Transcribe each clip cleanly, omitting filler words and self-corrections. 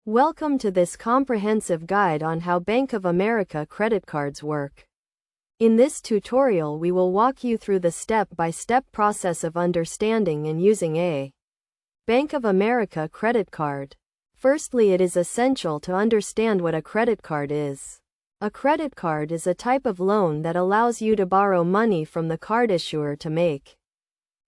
Welcome to this comprehensive guide on how Bank of America credit cards work. In this tutorial we will walk you through the step-by-step process of understanding and using a Bank of America credit card. Firstly, it is essential to understand what a credit card is. A credit card is a type of loan that allows you to borrow money from the card issuer to make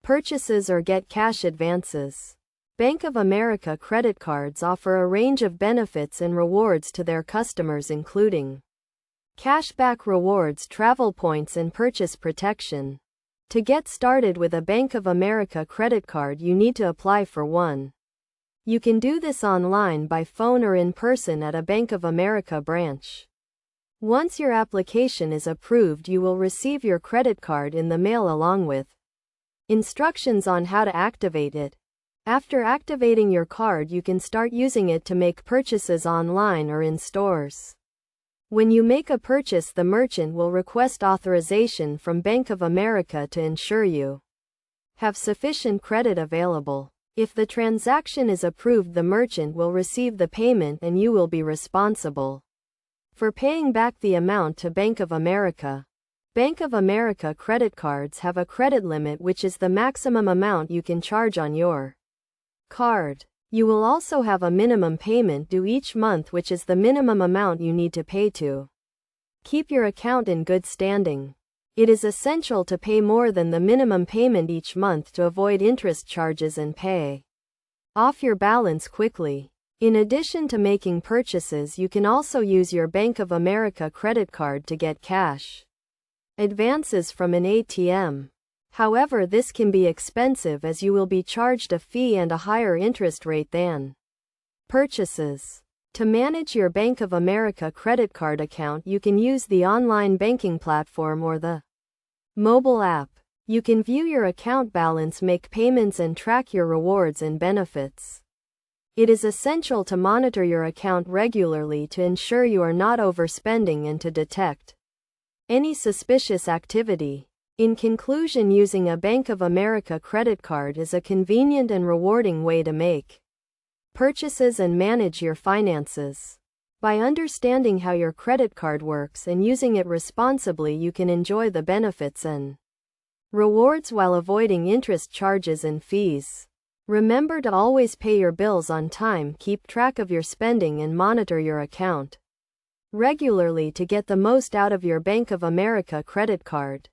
purchases or get cash advances. Bank of America credit cards offer a range of benefits and rewards to their customers, including cashback rewards, travel points, and purchase protection. To get started with a Bank of America credit card, you need to apply for one. You can do this online, by phone, or in person at a Bank of America branch. Once your application is approved, you will receive your credit card in the mail along with instructions on how to activate it. After activating your card, you can start using it to make purchases online or in stores. When you make a purchase, the merchant will request authorization from Bank of America to ensure you have sufficient credit available. If the transaction is approved, the merchant will receive the payment and you will be responsible for paying back the amount to Bank of America. Bank of America credit cards have a credit limit, which is the maximum amount you can charge on your card. You will also have a minimum payment due each month, which is the minimum amount you need to pay to keep your account in good standing. It is essential to pay more than the minimum payment each month to avoid interest charges and pay off your balance quickly. In addition to making purchases, you can also use your Bank of America credit card to get cash advances from an ATM. However, this can be expensive as you will be charged a fee and a higher interest rate than purchases. To manage your Bank of America credit card account, you can use the online banking platform or the mobile app. You can view your account balance, make payments, and track your rewards and benefits. It is essential to monitor your account regularly to ensure you are not overspending and to detect any suspicious activity. In conclusion, using a Bank of America credit card is a convenient and rewarding way to make purchases and manage your finances. By understanding how your credit card works and using it responsibly, you can enjoy the benefits and rewards while avoiding interest charges and fees. Remember to always pay your bills on time, keep track of your spending, and monitor your account regularly to get the most out of your Bank of America credit card.